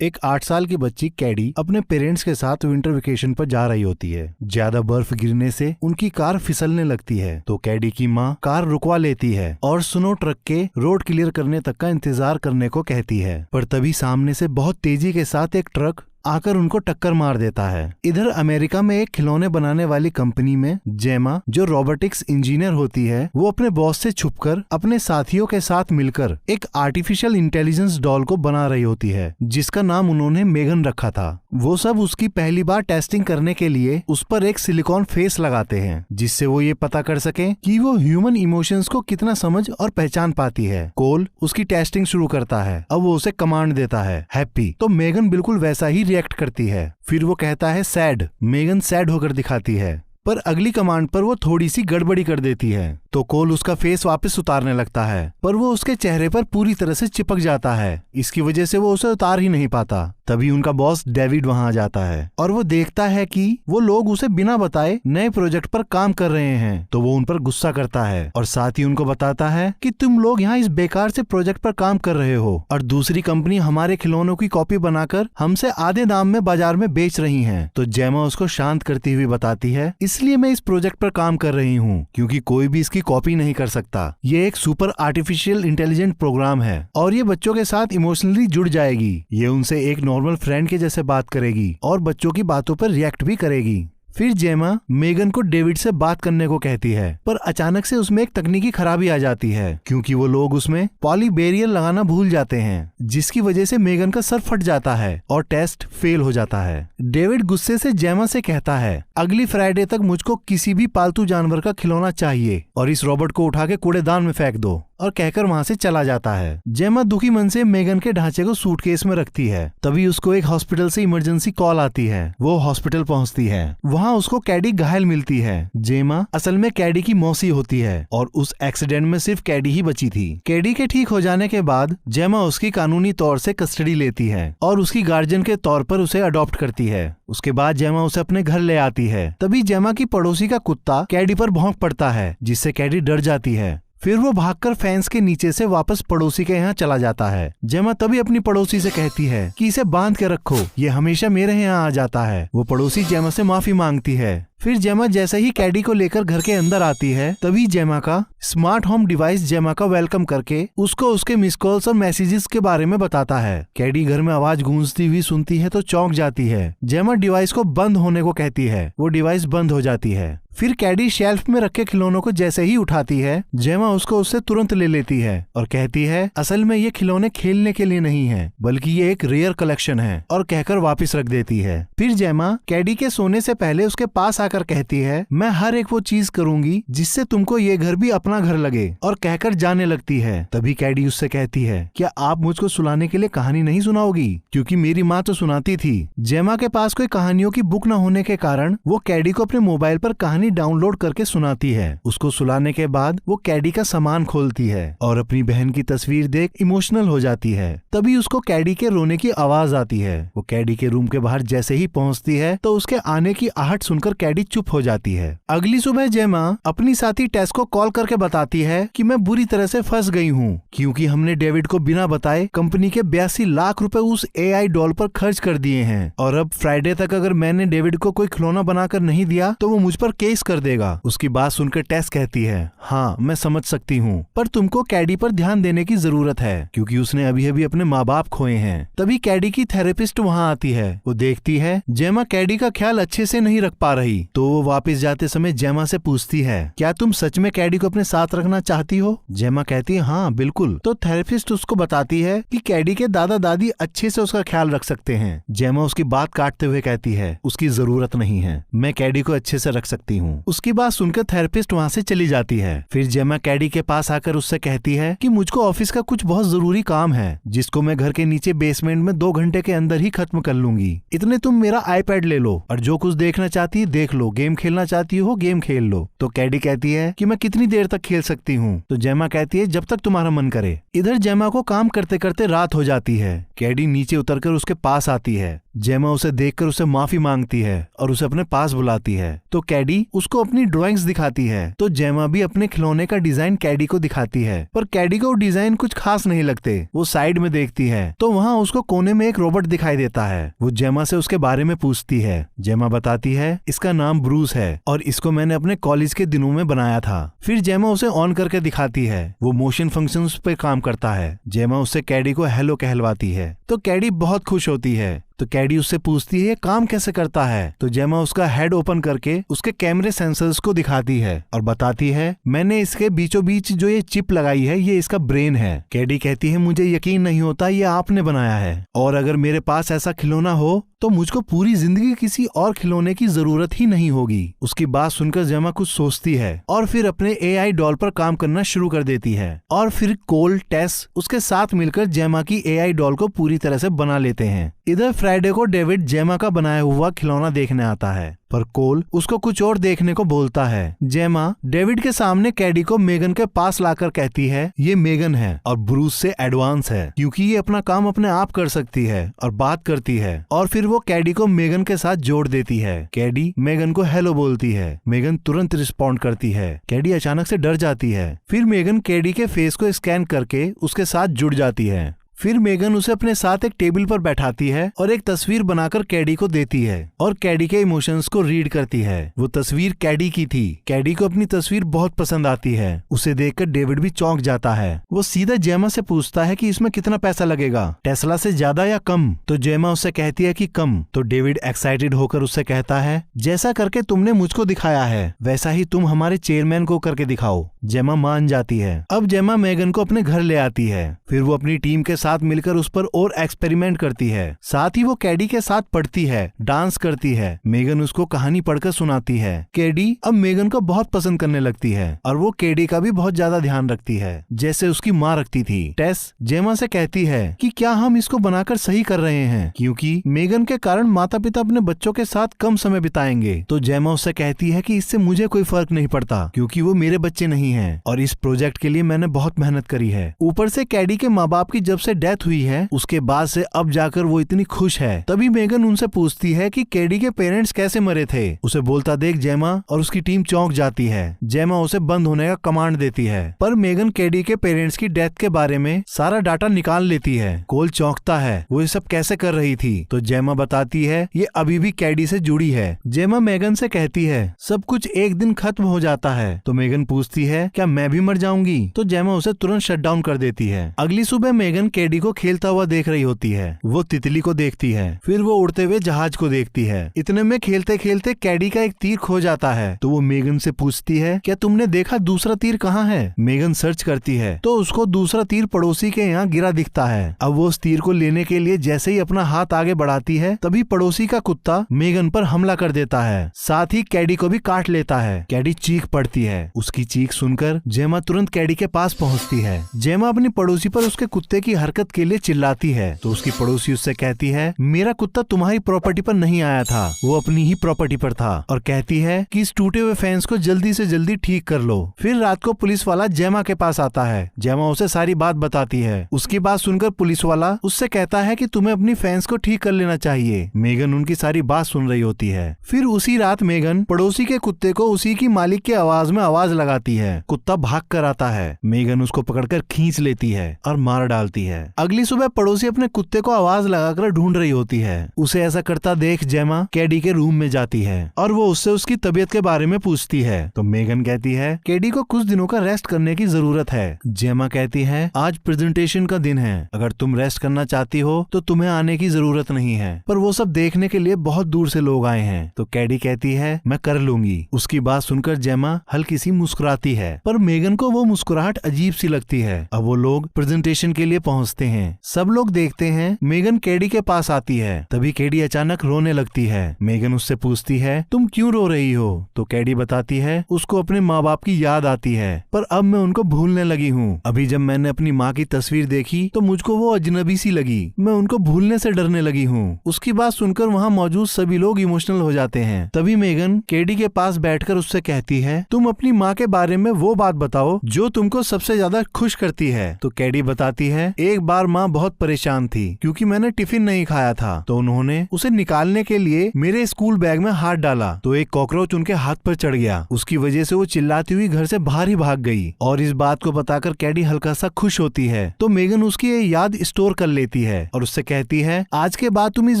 एक 8 साल की बच्ची कैडी अपने पेरेंट्स के साथ विंटर वेकेशन पर जा रही होती है। ज्यादा बर्फ गिरने से उनकी कार फिसलने लगती है तो कैडी की माँ कार रुकवा लेती है और स्नो ट्रक के रोड क्लियर करने तक का इंतजार करने को कहती है। पर तभी सामने से बहुत तेजी के साथ एक ट्रक आकर उनको टक्कर मार देता है। इधर अमेरिका में एक खिलौने बनाने वाली कंपनी में जेमा, जो रोबोटिक्स इंजीनियर होती है, वो अपने बॉस से छुपकर अपने साथियों के साथ मिलकर एक आर्टिफिशियल इंटेलिजेंस डॉल को बना रही होती है, जिसका नाम उन्होंने मेगन रखा था। वो सब उसकी पहली बार टेस्टिंग करने के लिए उस पर एक सिलिकॉन फेस लगाते हैं, जिससे वो ये पता कर सके कि वो ह्यूमन इमोशंस को कितना समझ और पहचान पाती है। कोल उसकी टेस्टिंग शुरू करता है। अब वो उसे कमांड देता है हैप्पी, तो मेगन बिल्कुल वैसा ही रिएक्ट करती है। फिर वो कहता है सैड, मेगन सैड होकर दिखाती है। पर अगली कमांड पर वो थोड़ी सी गड़बड़ी कर देती है तो कोल उसका फेस वापस उतारने लगता है, पर वो उसके चेहरे पर पूरी तरह से चिपक जाता है। इसकी वजह से वो उसे उतार ही नहीं पाता। तभी उनका बॉस डेविड वहां आ जाता है और वो देखता है कि वो लोग उसे बिना बताए नए प्रोजेक्ट पर काम कर रहे हैं, तो वो उन पर गुस्सा करता है और साथ ही उनको बताता है कि तुम लोग यहाँ इस बेकार से प्रोजेक्ट पर काम कर रहे हो और दूसरी कंपनी हमारे खिलौनों की कॉपी बनाकर हमसे आधे दाम में बाजार में बेच रही है। तो जेमा उसको शांत करती हुई बताती है, इसलिए मैं इस प्रोजेक्ट पर काम कर रही हूँ क्योंकि कोई भी इसकी कॉपी नहीं कर सकता। ये एक सुपर आर्टिफिशियल इंटेलिजेंट प्रोग्राम है और ये बच्चों के साथ इमोशनली जुड़ जाएगी। ये उनसे एक नॉर्मल फ्रेंड के जैसे बात करेगी और बच्चों की बातों पर रिएक्ट भी करेगी। फिर जेमा मेगन को डेविड से बात करने को कहती है, पर अचानक से उसमें एक तकनीकी खराबी आ जाती है क्योंकि वो लोग उसमें पॉली बैरियर लगाना भूल जाते हैं, जिसकी वजह से मेगन का सर फट जाता है और टेस्ट फेल हो जाता है। डेविड गुस्से से जेमा से कहता है, अगली फ्राइडे तक मुझको किसी भी पालतू जानवर का खिलौना चाहिए और इस रोबोट को उठा के कूड़ेदान में फेंक दो, और कहकर वहां से चला जाता है। जेमा दुखी मन से मेगन के ढांचे को सूटकेस में रखती है। तभी उसको एक हॉस्पिटल से इमरजेंसी कॉल आती है। वो हॉस्पिटल पहुंचती है। वहां उसको कैडी घायल मिलती है। जेमा असल में कैडी की मौसी होती है और उस एक्सीडेंट में सिर्फ कैडी ही बची थी। कैडी के ठीक हो जाने के बाद जेमा उसकी कानूनी तौर से कस्टडी लेती है और उसकी गार्जियन के तौर पर उसे अडॉप्ट करती है। उसके बाद जेमा उसे अपने घर ले आती है। तभी जेमा की पड़ोसी का कुत्ता कैडी पर भौंक पड़ता है, जिससे कैडी डर जाती है। फिर वो भागकर फेंस के नीचे से वापस पड़ोसी के यहाँ चला जाता है। जेमा तभी अपनी पड़ोसी से कहती है कि इसे बांध के रखो, ये हमेशा मेरे यहाँ आ जाता है। वो पड़ोसी जेमा से माफी मांगती है। फिर जेमा जैसे ही कैडी को लेकर घर के अंदर आती है, तभी जेमा का स्मार्ट होम डिवाइस जेमा का वेलकम करके उसको उसके मिस कॉल्स और मैसेजेस के बारे में बताता है। कैडी घर में आवाज गूंजती हुई सुनती है तो चौंक जाती है। जेमा डिवाइस को बंद होने को कहती है। वो डिवाइस बंद हो जाती है। फिर कैडी शेल्फ में रखे खिलौनों को जैसे ही उठाती है, जेमा उसको उससे तुरंत ले लेती है और कहती है, असल में ये खिलौने खेलने के लिए नहीं है, बल्कि ये एक रेयर कलेक्शन है, और कहकर वापस रख देती है। फिर जेमा कैडी के सोने से पहले उसके पास आकर कहती है, मैं हर एक वो चीज करूंगी जिससे तुमको ये घर भी अपना घर लगे, और कहकर जाने लगती है। तभी कैडी उससे कहती है, क्या आप मुझको सुनाने के लिए कहानी नहीं सुनाओगी, क्योंकि मेरी माँ तो सुनाती थी। जेमा के पास कोई कहानियों की बुक न होने के कारण वो कैडी को अपने मोबाइल पर कहानी डाउनलोड करके सुनाती है। उसको सुलाने के बाद वो कैडी का सामान खोलती है और अपनी बहन की तस्वीर देख इमोशनल हो जाती है। तभी उसको कैडी के रोने की आवाज आती है। वो कैडी के रूम के बाहर जैसे ही पहुंचती है तो उसके आने की आहट सुनकर कैडी चुप हो जाती है। अगली सुबह जेमा अपनी साथी टेस को कॉल करके बताती है कि मैं बुरी तरह से फंस गई हूँ, क्योंकि हमने डेविड को बिना बताए कंपनी के 82 लाख रुपए उस AI डॉल पर खर्च कर दिए हैं, और अब फ्राइडे तक अगर मैंने डेविड को कोई खिलौना बनाकर नहीं दिया तो वो मुझ पर केस कर देगा। उसकी बात सुनकर टेस कहती है, हाँ मैं समझ सकती हूँ, पर तुमको कैडी पर ध्यान देने की जरूरत है क्योंकि उसने अभी अभी अपने माँ बाप खोए हैं। तभी कैडी की थेरेपिस्ट वहाँ आती है। वो देखती है जेमा कैडी का ख्याल अच्छे से नहीं रख पा रही, तो वो वापस जाते समय जेमा से पूछती है, क्या तुम सच में कैडी को अपने साथ रखना चाहती हो? जेमा कहती है, हाँ बिल्कुल। तो थेरेपिस्ट उसको बताती है कि कैडी के दादा दादी अच्छे से उसका ख्याल रख सकते हैं। जेमा उसकी बात काटते हुए कहती है, उसकी जरूरत नहीं है, मैं कैडी को अच्छे से रख सकती हूँ। उसकी बात सुनकर थेरेपिस्ट वहाँ से चली जाती है। फिर जेमा कैडी के पास आकर उससे कहती है कि मुझको ऑफिस का कुछ बहुत जरूरी काम है, जिसको मैं घर के नीचे बेसमेंट में 2 घंटे के अंदर ही खत्म कर लूंगी। इतने तुम मेरा आईपैड ले लो और जो कुछ देखना चाहती है देख लो, गेम खेलना चाहती हो गेम खेल लो। तो कैडी कहती है कि मैं कितनी देर तक खेल सकती हूँ? तो जेमा कहती है, जब तक तुम्हारा मन करे। इधर जेमा को काम करते करते रात हो जाती है। कैडी नीचे उतरकर उसके पास आती है जेमा उसे देखकर उसे माफी मांगती है और उसे अपने पास बुलाती है। तो कैडी उसको अपनी ड्राइंग्स दिखाती है। तो जेमा भी अपने खिलौने का डिजाइन कैडी को दिखाती है, पर कैडी को डिजाइन कुछ खास नहीं लगते। वो साइड में देखती है तो वहाँ उसको कोने में एक रोबोट दिखाई देता है। वो जेमा से उसके बारे में पूछती है। जेमा बताती है इसका नाम ब्रूस है और इसको मैंने अपने कॉलेज के दिनों में बनाया था। फिर जेमा उसे ऑन करके दिखाती है। वो मोशन फंक्शंस पे काम करता है। जेमा उससे कैडी को हेलो कहलवाती है तो कैडी बहुत खुश होती है। तो कैडी उससे पूछती है ये काम कैसे करता है। तो जेमा उसका हेड ओपन करके उसके कैमरे सेंसर्स को दिखाती है और बताती है मैंने इसके बीचों बीच जो ये चिप लगाई है ये इसका ब्रेन है। कैडी कहती है मुझे यकीन नहीं होता ये आपने बनाया है, और अगर मेरे पास ऐसा खिलौना हो तो मुझको पूरी जिंदगी किसी और खिलौने की जरूरत ही नहीं होगी। उसकी बात सुनकर जेमा कुछ सोचती है और फिर अपने एआई डॉल पर काम करना शुरू कर देती है। और फिर कोल, टेस उसके साथ मिलकर जेमा की एआई डॉल को पूरी तरह से बना लेते हैं। इधर फ्राइडे को डेविड जेमा का बनाया हुआ खिलौना देखने आता है, पर कोल उसको कुछ और देखने को बोलता है। जेमा डेविड के सामने कैडी को मेगन के पास लाकर कहती है ये मेगन है और ब्रूस से एडवांस है क्योंकि ये अपना काम अपने आप कर सकती है और बात करती है। और फिर वो कैडी को मेगन के साथ जोड़ देती है। कैडी मेगन को हेलो बोलती है। मेगन तुरंत रिस्पॉन्ड करती है। कैडी अचानक से डर जाती है। फिर मेगन कैडी के फेस को स्कैन करके उसके साथ जुड़ जाती है। फिर मेगन उसे अपने साथ एक टेबल पर बैठाती है और एक तस्वीर बनाकर कैडी को देती है और कैडी के इमोशंस को रीड करती है। वो तस्वीर कैडी की थी। कैडी को अपनी तस्वीर बहुत पसंद आती है। उसे देखकर डेविड भी चौंक जाता है। वो सीधा जेमा से पूछता है कि इसमें कितना पैसा लगेगा, टेस्ला से ज्यादा या कम। तो जेमा उससे कहती है कि कम। तो डेविड एक्साइटेड होकर उससे कहता है जैसा करके तुमने मुझको दिखाया है वैसा ही तुम हमारे चेयरमैन को करके दिखाओ। जेमा मान जाती है। अब जेमा मेगन को अपने घर ले आती है। फिर वो अपनी टीम के साथ मिलकर उस पर और एक्सपेरिमेंट करती है। साथ ही वो कैडी के साथ पढ़ती है, डांस करती है। मेगन उसको कहानी पढ़कर सुनाती है। कैडी अब मेगन को बहुत पसंद करने लगती है और वो कैडी का भी बहुत ज्यादा ध्यान रखती है जैसे उसकी माँ रखती थी। टेस जेमा से कहती है कि क्या हम इसको बनाकर सही कर रहे हैं, क्योंकि मेगन के कारण माता पिता अपने बच्चों के साथ कम समय बिताएंगे। तो जेमा उससे कहती है कि इससे मुझे कोई फर्क नहीं पड़ता क्योंकि वो मेरे बच्चे नहीं है और इस प्रोजेक्ट के लिए मैंने बहुत मेहनत करी है। ऊपर से कैडी के माँ बाप की जब से डेथ हुई है उसके बाद से अब जाकर वो इतनी खुश है। तभी मेगन उनसे पूछती है कि कैडी के पेरेंट्स कैसे मरे थे। उसे बोलता देख जेमा और उसकी टीम चौंक जाती है। जेमा उसे बंद होने का कमांड देती है, पर मेगन कैडी के पेरेंट्स की डेथ के बारे में सारा डाटा निकाल लेती है। कोल चौंकता है, वो ये सब कैसे कर रही थी। तो जेमा बताती है ये अभी भी कैडी से जुड़ी है। जेमा मेगन से कहती है सब कुछ एक दिन खत्म हो जाता है। तो मेगन पूछती है क्या मैं भी मर जाऊंगी। तो जेमा उसे तुरंत शट डाउन कर देती है। अगली सुबह मेगन कैडी को खेलता हुआ देख रही होती है। वो तितली को देखती है, फिर वो उड़ते हुए जहाज को देखती है। इतने में खेलते खेलते कैडी का एक तीर खो जाता है। तो वो मेगन से पूछती है क्या तुमने देखा दूसरा तीर कहाँ है। मेगन सर्च करती है तो उसको दूसरा तीर पड़ोसी के यहाँ गिरा दिखता है। अब वो उस तीर को लेने के लिए जैसे ही अपना हाथ आगे बढ़ाती है तभी पड़ोसी का कुत्ता मेगन पर हमला कर देता है, साथ ही कैडी को भी काट लेता है। कैडी चीख पड़ती है। उसकी चीख सुनकर जेमा तुरंत कैडी के पास पहुँचती है। जेमा अपनी पड़ोसी पर उसके कुत्ते की हरकत के लिए चिल्लाती है तो उसकी पड़ोसी उससे कहती है मेरा कुत्ता तुम्हारी प्रॉपर्टी पर नहीं आया था, वो अपनी ही प्रॉपर्टी पर था, और कहती है कि इस टूटे हुए फैंस को जल्दी से जल्दी ठीक कर लो। फिर रात को पुलिस वाला जेमा के पास आता है। जेमा उसे सारी बात बताती है। उसकी बात सुनकर पुलिस वाला उससे कहता है कि तुम्हें अपनी फैंस को ठीक कर लेना चाहिए। मेगन उनकी सारी बात सुन रही होती है। फिर उसी रात मेगन पड़ोसी के कुत्ते को उसी की मालिक के आवाज में आवाज लगाती है। कुत्ता भाग कर आता है। मेगन उसको पकड़कर खींच लेती है और मार डालती है। अगली सुबह पड़ोसी अपने कुत्ते को आवाज लगाकर ढूंढ रही होती है। उसे ऐसा करता देख जेमा कैडी के रूम में जाती है और वो उससे उसकी तबीयत के बारे में पूछती है। तो मेगन कहती है कैडी को कुछ दिनों का रेस्ट करने की जरूरत है। जेमा कहती है आज प्रेजेंटेशन का दिन है, अगर तुम रेस्ट करना चाहती हो तो तुम्हें आने की जरूरत नहीं है, पर वो सब देखने के लिए बहुत दूर से लोग आए हैं। तो कैडी कहती है मैं कर लूंगी। उसकी बात सुनकर जेमा हल्की सी मुस्कुराती है, पर मेगन को वो मुस्कुराहट अजीब सी लगती है। अब वो लोग प्रेजेंटेशन के लिए पहुँचते हैं। सब लोग देखते हैं मेगन कैडी के पास आती है। तभी कैडी अचानक रोने लगती है। मेगन उससे पूछती है तुम क्यों रो रही हो। तो कैडी बताती है उसको अपने माँ बाप की याद आती है, पर अब मैं उनको भूलने लगी हूँ। अभी जब मैंने अपनी माँ की तस्वीर देखी तो मुझको वो अजनबी सी लगी, मैं उनको भूलने से डरने लगी हूँ। उसकी बात सुनकर वहाँ मौजूद सभी लोग इमोशनल हो जाते हैं। तभी मेगन कैडी के पास बैठकर उससे कहती है तुम अपनी माँ के बारे में वो बात बताओ जो तुमको सबसे ज्यादा खुश करती है। तो कैडी बताती है, एक बार माँ बहुत परेशान थी क्योंकि मैंने टिफिन नहीं खाया था, तो उन्होंने उसे निकालने के लिए मेरे स्कूल बैग में हाथ डाला तो एक कॉकरोच उनके हाथ पर चढ़ गया। उसकी वजह से वो चिल्लाती हुई घर से बाहर ही भाग गई। और इस बात को बताकर कैडी हल्का सा खुश होती है तो मेगन उसकी ये याद स्टोर कर लेती है और उससे कहती है, आज के बाद तुम इस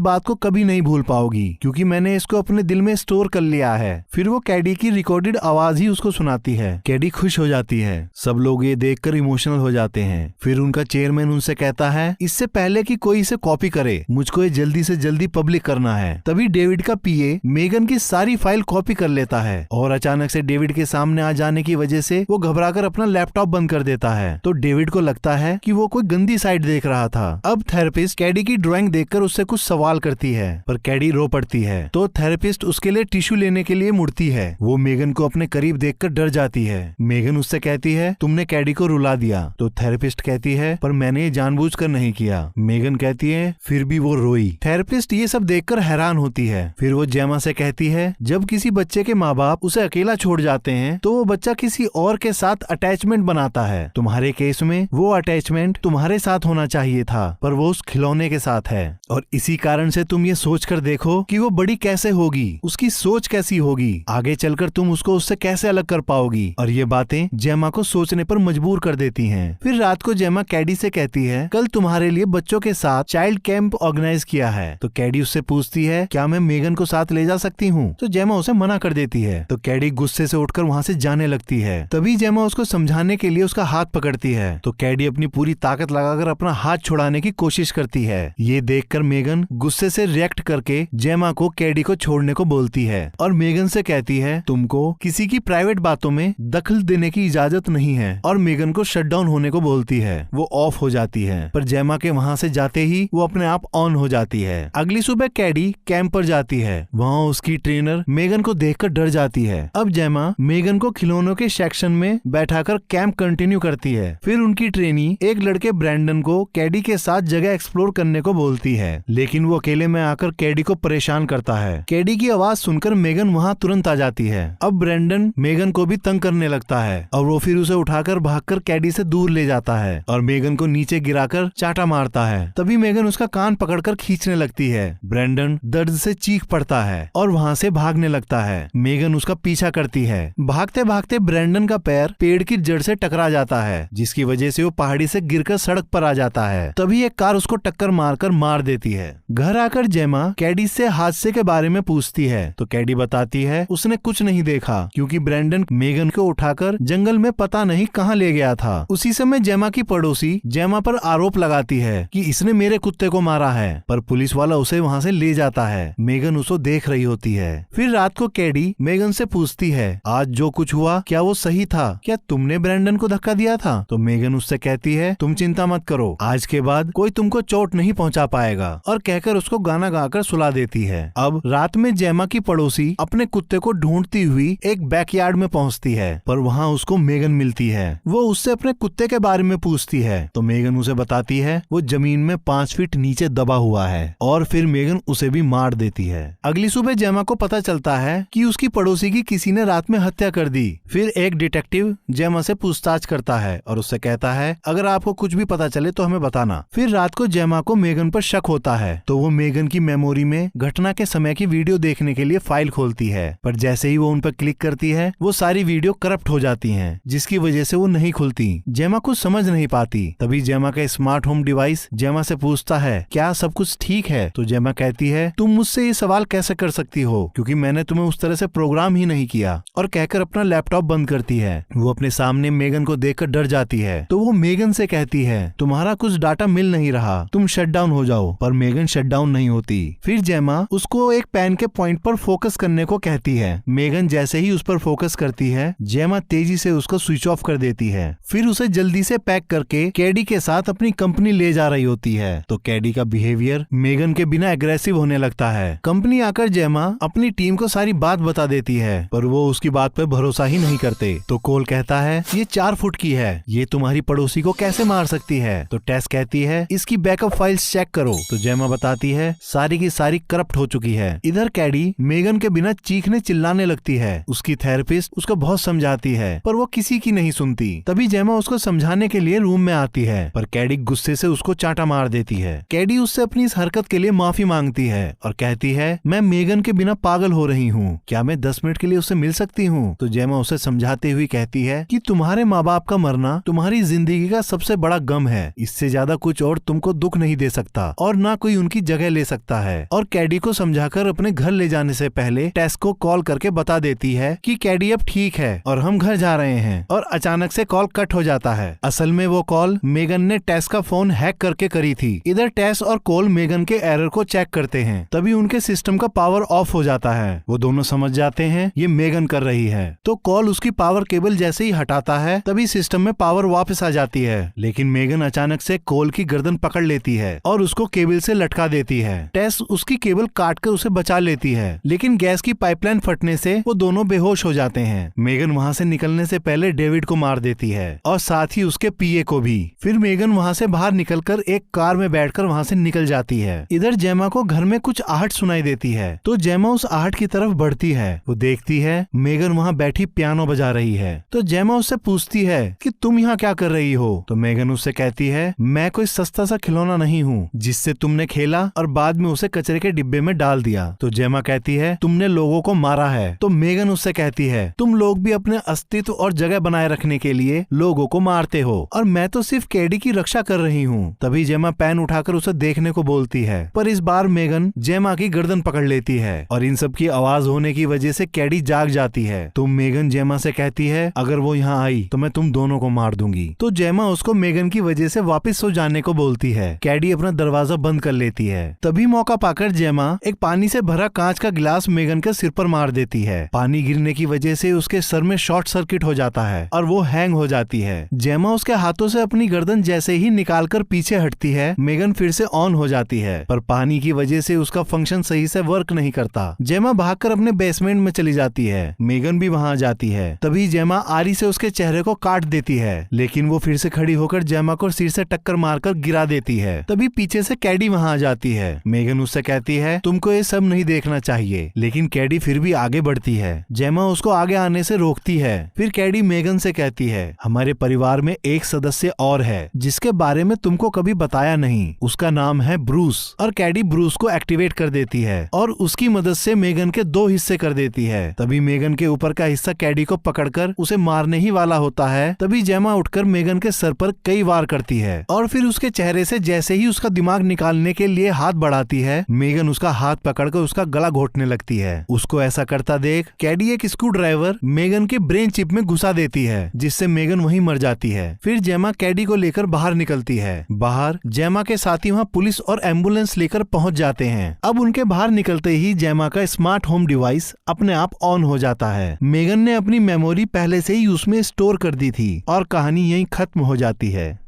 बात को कभी नहीं भूल पाओगी क्योंकि मैंने इसको अपने दिल में स्टोर कर लिया है। फिर वो कैडी की रिकॉर्डेड आवाज ही उसको सुनाती है। कैडी खुश हो जाती है। सब लोग ये देखकर इमोशनल हो जाते हैं। फिर उनका चेयरमैन उनसे कहता है, इससे पहले कि कोई इसे कॉपी करे मुझको ये जल्दी से जल्दी पब्लिक करना है। तभी डेविड का पीए मेगन की सारी फाइल कॉपी कर लेता है और अचानक से डेविड के सामने आ जाने की वजह से वो घबराकर अपना लैपटॉप बंद कर देता है। तो डेविड को लगता है कि वो कोई गंदी साइट देख रहा था। अब थेरेपिस्ट कैडी की ड्राइंग देखकर उससे कुछ सवाल करती है पर कैडी रो पड़ती है। तो थेरेपिस्ट उसके लिए टिश्यू लेने के लिए मुड़ती है। वो मेगन को अपने करीब देखकर डर जाती है। मेगन उससे कहती है, तुमने कैडी को रुला दिया। तो थेरेपिस्ट कहती है, पर मैंने ये जानबूझकर नहीं किया। मेगन कहती है, फिर भी वो रोई। थेरेपिस्ट ये सब देखकर हैरान होती है। फिर वो जेमा से कहती है, जब किसी बच्चे के माँ बाप उसे अकेला छोड़ जाते हैं तो वो बच्चा किसी और के साथ अटैचमेंट बनाता है। तुम्हारे केस में वो अटैचमेंट तुम्हारे साथ होना चाहिए था पर वो उस खिलौने के साथ है और इसी कारण से तुम ये सोच कर देखो कि वो बड़ी कैसे होगी, उसकी सोच कैसी होगी, आगे चलकर तुम उसको उससे कैसे अलग कर पाओगी। और ये बातें जेमा को सोचने पर मजबूर कर देती हैं। फिर रात को जेमा कैडी से कहती है, कल तुम्हारे लिए बच्चों के साथ चाइल्ड कैंप ऑर्गेनाइज किया है। तो कैडी उससे पूछती है, क्या मैं मेगन को साथ ले जा सकती हूँ? तो जेमा उसे मना कर देती है। तो कैडी गुस्से से उठकर वहाँ से जाने लगती है। तभी जेमा उसको समझाने के लिए उसका हाथ पकड़ती है। तो कैडी अपनी पूरी ताकत लगाकर अपना हाथ छुड़ाने की कोशिश करती है। ये देखकर मेगन गुस्से से रिएक्ट करके जेमा को कैडी को छोड़ने को बोलती है और मेगन से कहती है, तुमको किसी की प्राइवेट बातों में दखल देने की इजाजत नहीं है। और मेगन को शट डाउन होने को बोलती है। वो ऑफ हो जाती है पर जेमा के वहाँ से जाते ही वो अपने आप ऑन हो जाती है। अगली सुबह कैडी कैंप पर जाती है। वहाँ उसकी ट्रेनर मेगन को देखकर डर जाती है। अब जेमा मेगन को खिलौनों के सेक्शन में बैठाकर कैंप कंटिन्यू करती है। फिर उनकी ट्रेनी एक लड़के ब्रैंडन को कैडी के साथ जगह एक्सप्लोर करने को बोलती है लेकिन वो अकेले में आकर कैडी को परेशान करता है। कैडी की आवाज सुनकर मेगन वहाँ तुरंत आ जाती है। अब ब्रैंडन मेगन को भी तंग करने लगता है और वो फिर उसे उठाकर भागकर कैडी से दूर ले जाता है और मेगन को नीचे गिराकर चाटा मारता है। तभी मेगन उसका कान पकड़कर खींचने लगती है। ब्रैंडन दर्द से चीख पड़ता है और वहाँ से भागने लगता है। मेगन उसका पीछा करती है। भागते भागते ब्रैंडन का पैर पेड़ की जड़ से टकरा जाता है जिसकी वजह से वो पहाड़ी से गिरकर सड़क पर आ जाता है। तभी एक कार उसको टक्कर मारकर मार देती है। घर आकर जेमा कैडी से हादसे के बारे में पूछती है तो कैडी बताती है उसने कुछ नहीं देखा क्योंकि ब्रैंडन मेगन को उठाकर जंगल में पता नहीं कहाँ ले गया था। उसी समय जेमा की पड़ोसी जेमा पर आरोप लगाती है कि इसने मेरे कुत्ते को मारा है पर पुलिस वाला उसे वहाँ से ले जाता है। मेगन उसको देख रही होती है। फिर रात को कैडी मेगन से पूछती है, आज जो कुछ हुआ क्या वो सही था? क्या तुमने ब्रैंडन को धक्का दिया था? तो मेगन उससे कहती है, तुम चिंता मत करो, आज के बाद कोई तुमको चोट नहीं पहुंचा पाएगा और कहकर उसको गाना गाकर सुला देती है। अब रात में जेमा की पड़ोसी अपने कुत्ते को ढूंढती हुई एक बैकयार्ड में पहुंचती है पर वहाँ उसको मेगन मिलती है। वो उससे अपने कुत्ते के बारे में पूछती है तो मेगन उसे बताती है वो जमीन में 5 फीट नीचे दबा हुआ है और फिर मेगन उसे भी मार देती है। अगली सुबह जेमा को पता चलता है कि उसकी पड़ोसी की किसी ने रात में हत्या कर दी। फिर एक डिटेक्टिव जेमा से पूछताछ करता है और उससे कहता है, अगर आपको कुछ भी पता चले तो हमें बताना। फिर रात को जेमा को मेगन पर शक होता है तो वो मेगन की मेमोरी में घटना के समय की वीडियो देखने के लिए फाइल खोलती है पर जैसे ही वो उन पर क्लिक करती है वो सारी वीडियो करप्ट हो जाती हैं जिसकी वजह से वो नहीं खुलती। जेमा कुछ समझ नहीं पाती। तभी जेमा का स्मार्ट होम डिवाइस जेमा से पूछता है, क्या सब कुछ ठीक है? तो जेमा कहती है, तुम मुझसे ये सवाल कैसे कर सकती हो क्योंकि मैंने तुम्हें उस तरह से प्रोग्राम ही नहीं किया। और कहकर अपना लैपटॉप बंद करती है। वो अपने सामने मेगन को देखकर डर जाती है तो वो मेगन से कहती है, तुम्हारा कुछ डाटा मिल नहीं रहा, तुम शट डाउन हो जाओ। पर मेगन शट डाउन नहीं होती। फिर जेमा उसको एक पेन के पॉइंट पर फोकस करने को कहती है। मेगन जैसे ही उस पर फोकस करती है जेमा तेजी से उसको स्विच ऑफ कर देती है। फिर उसे जल्दी से पैक करके कैडी के साथ अपनी कंपनी ले जा रही होती है तो कैडी का बिहेवियर मेगन के बिना एग्रेसिव होने लगता है। कंपनी आकर जेमा अपनी टीम को सारी बात बता देती है पर वो उसकी बात पर भरोसा ही नहीं करते। तो कोल कहता है, ये 4 फुट की है, ये तुम्हारी पड़ोसी को कैसे मार सकती है? तो टेस कहती है, इसकी बैकअप फाइल्स चेक करो। तो जेमा बताती है सारी की सारी करप्ट हो चुकी है। इधर कैडी मेगन के बिना चीखने चिल्लाने लगती है। उसकी थेरेपिस्ट उसको बहुत समझाती समझाती है पर वो किसी की नहीं सुनती। तभी जेमा उसको समझाने के लिए रूम में आती है पर कैडी गुस्से से उसको चांटा मार देती है। कैडी उससे अपनी इस हरकत के लिए माफी मांगती है और कहती है मैं मेगन के बिना पागल हो रही हूँ, क्या मैं 10 मिनट के लिए उससे मिल सकती हूँ। तो जेमा उसे समझाते हुए कहती है कि तुम्हारे माँ बाप का मरना तुम्हारी जिंदगी का सबसे बड़ा गम है, इससे ज्यादा कुछ और तुमको दुख नहीं दे सकता और ना कोई उनकी जगह ले सकता है। और कैडी को समझाकर अपने घर ले जाने से पहले टेस को कॉल करके बता देती है कि कैडी अब ठीक है और हम घर जा रहे हैं। और अचानक से कॉल कट हो जाता है। असल में वो कॉल मेगन ने टेस का फोन हैक करके करी थी। इधर टेस और कोल मेगन के एरर को चेक करते हैं, तभी उनके सिस्टम का पावर ऑफ हो जाता है। वो दोनों समझ जाते हैं ये मेगन कर रही है। तो कोल उसकी पावर केबल जैसे ही हटाता है तभी सिस्टम में पावर वापस आ जाती है। लेकिन मेगन अचानक से कोल की गर्दन पकड़ लेती है और उसको केबल से लटका देती है। टेस उसकी केबल काट कर उसे बचा लेती है, लेकिन गैस की पाइपलाइन फटने से वो दोनों बेहोश हो जाते हैं। मेगन वहाँ से निकलने से पहले डेविड को मार देती है और साथ ही उसके पीए को भी। फिर मेगन वहाँ से बाहर निकलकर एक कार में बैठकर वहाँ से निकल जाती है। इधर जेमा को घर में कुछ आहट सुनाई देती है तो जेमा उस आहट की तरफ बढ़ती है। वो देखती है मेगन वहाँ बैठी पियानो बजा रही है। तो जेमा उससे पूछती है कि तुम यहाँ क्या कर रही हो। तो मेगन उससे कहती है मैं कोई सस्ता सा खिलौना नहीं हूँ जिससे तुमने खेला और बाद में उसे कचरे के डिब्बे में डाल दिया। तो जेमा कहती है तुमने लोगों को मारा है। तो मेगन उससे कहती है तुम लोग भी अपने अस्तित्व और जगह बनाए रखने के लिए लोगों को मारते हो और मैं तो सिर्फ कैडी की रक्षा कर रही हूँ। तभी जेमा पेन उठाकर उसे देखने को बोलती है पर इस बार मेगन जेमा की गर्दन पकड़ लेती है और इन सब की आवाज होने की वजह से कैडी जाग जाती है। तो मेगन जेमा से कहती है अगर वो यहाँ आई तो मैं तुम दोनों को मार दूंगी। तो जेमा उसको मेगन की वजह से वापस सो जाने को बोलती है। कैडी अपना दरवाजा बंद कर लेती है। तभी मौका पाकर जेमा एक पानी से भरा कांच का गिलास मेगन के सिर पर मार देती है। पानी गिरने की वजह से उसके सर में शॉर्ट सर्किट हो जाता है और वो हैंग हो जाती है। जेमा उसके हाथों से अपनी गर्दन जैसे ही निकालकर पीछे हटती है मेगन फिर से ऑन हो जाती है पर पानी की वजह से उसका फंक्शन सही से वर्क नहीं करता। जेमा भागकर अपने बेसमेंट में चली जाती है। मेगन भी वहां जाती है। तभी जेमा आरी से उसके चेहरे को काट देती है, लेकिन वो फिर से खड़ी होकर जेमा को सिर से टक्कर मारकर गिरा देती है। तभी पीछे से कैडी वहां आ जाती है। मेगन उससे कहती है तुमको ये सब नहीं देखना चाहिए, लेकिन कैडी फिर भी आगे बढ़ती है। जेमा उसको आगे आने से रोकती है। फिर कैडी मेगन से कहती है हमारे परिवार में एक सदस्य और है जिसके बारे में तुमको कभी बताया नहीं, उसका नाम है ब्रूस। और कैडी ब्रूस को एक्टिवेट कर देती है और उसकी मदद से मेगन के 2 हिस्से कर देती है। तभी मेगन के ऊपर का हिस्सा कैडी को पकड़कर उसे मारने ही वाला होता है। तभी जेमा उठकर मेगन के सर पर कई वार करती है और फिर उसके चेहरे से जैसे ही उसका दिमाग निकालने के लिए हाथ बढ़ाती है मेगन उसका हाथ पकड़कर उसका गला घोटने लगती है। उसको ऐसा करता देख कैडी एक स्क्रू ड्राइवर मेगन के ब्रेन चिप में घुसा देती है, जिससे मेगन वहीं मर जाती है। फिर जेमा कैडी को लेकर बाहर निकलती है। बाहर जेमा के साथी वहाँ पुलिस और एम्बुलेंस लेकर पहुंच जाते हैं। अब उनके बाहर निकलते ही जेमा का स्मार्ट होम डिवाइस अपने आप ऑन हो जाता है। मेगन ने अपनी मेमोरी पहले से ही उसमें स्टोर कर दी थी और कहानी यहीं खत्म हो जाती है।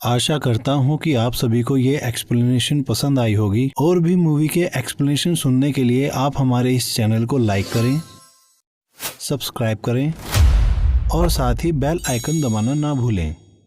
आशा करता हूँ कि आप सभी को ये एक्सप्लेनेशन पसंद आई होगी। और भी मूवी के एक्सप्लेनेशन सुनने के लिए आप हमारे इस चैनल को लाइक करें, सब्सक्राइब करें और साथ ही बेल आइकन दबाना ना भूलें।